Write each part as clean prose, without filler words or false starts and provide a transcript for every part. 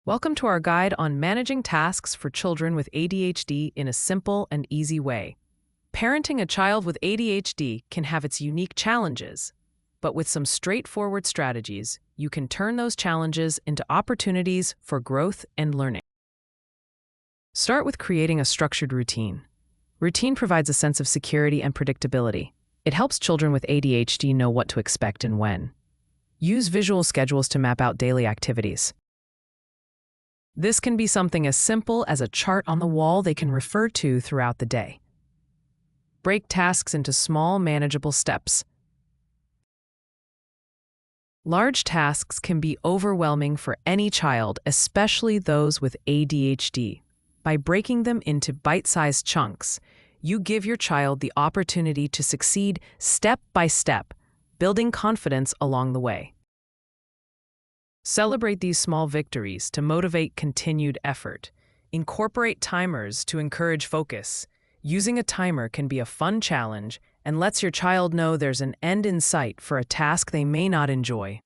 Welcome to our guide on managing tasks for children with ADHD in a simple and easy way. Parenting a child with ADHD can have its unique challenges, but with some straightforward strategies, you can turn those challenges into opportunities for growth and learning. Start with creating a structured routine. Routine provides a sense of security and predictability. It helps children with ADHD know what to expect and when. Use visual schedules to map out daily activities. This can be something as simple as a chart on the wall they can refer to throughout the day. Break tasks into small, manageable steps. Large tasks can be overwhelming for any child, especially those with ADHD. By breaking them into bite-sized chunks, you give your child the opportunity to succeed step by step, building confidence along the way. Celebrate these small victories to motivate continued effort. Incorporate timers to encourage focus. Using a timer can be a fun challenge and lets your child know there's an end in sight for a task they may not enjoy.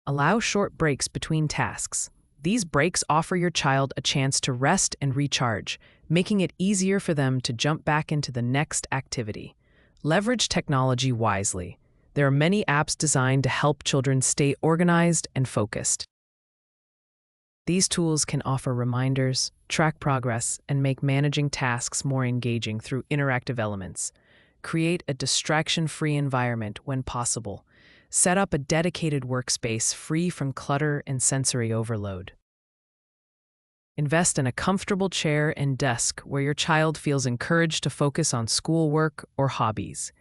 Allow short breaks between tasks. These breaks offer your child a chance to rest and recharge, making it easier for them to jump back into the next activity. Leverage technology wisely. There are many apps designed to help children stay organized and focused. These tools can offer reminders, track progress, and make managing tasks more engaging through interactive elements. Create a distraction-free environment when possible. Set up a dedicated workspace free from clutter and sensory overload. Invest in a comfortable chair and desk where your child feels encouraged to focus on schoolwork or hobbies.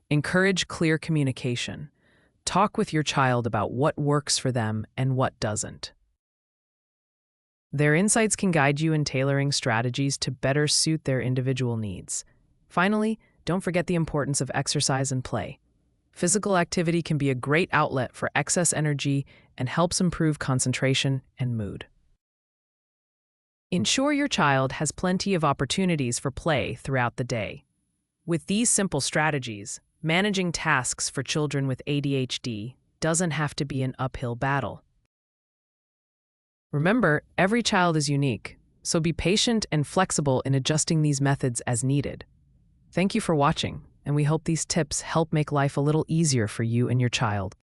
Encourage clear communication. Talk with your child about what works for them and what doesn't. Their insights can guide you in tailoring strategies to better suit their individual needs. Finally, don't forget the importance of exercise and play. Physical activity can be a great outlet for excess energy and helps improve concentration and mood. Ensure your child has plenty of opportunities for play throughout the day. With these simple strategies, managing tasks for children with ADHD doesn't have to be an uphill battle. Remember, every child is unique, so be patient and flexible in adjusting these methods as needed. Thank you for watching, and we hope these tips help make life a little easier for you and your child.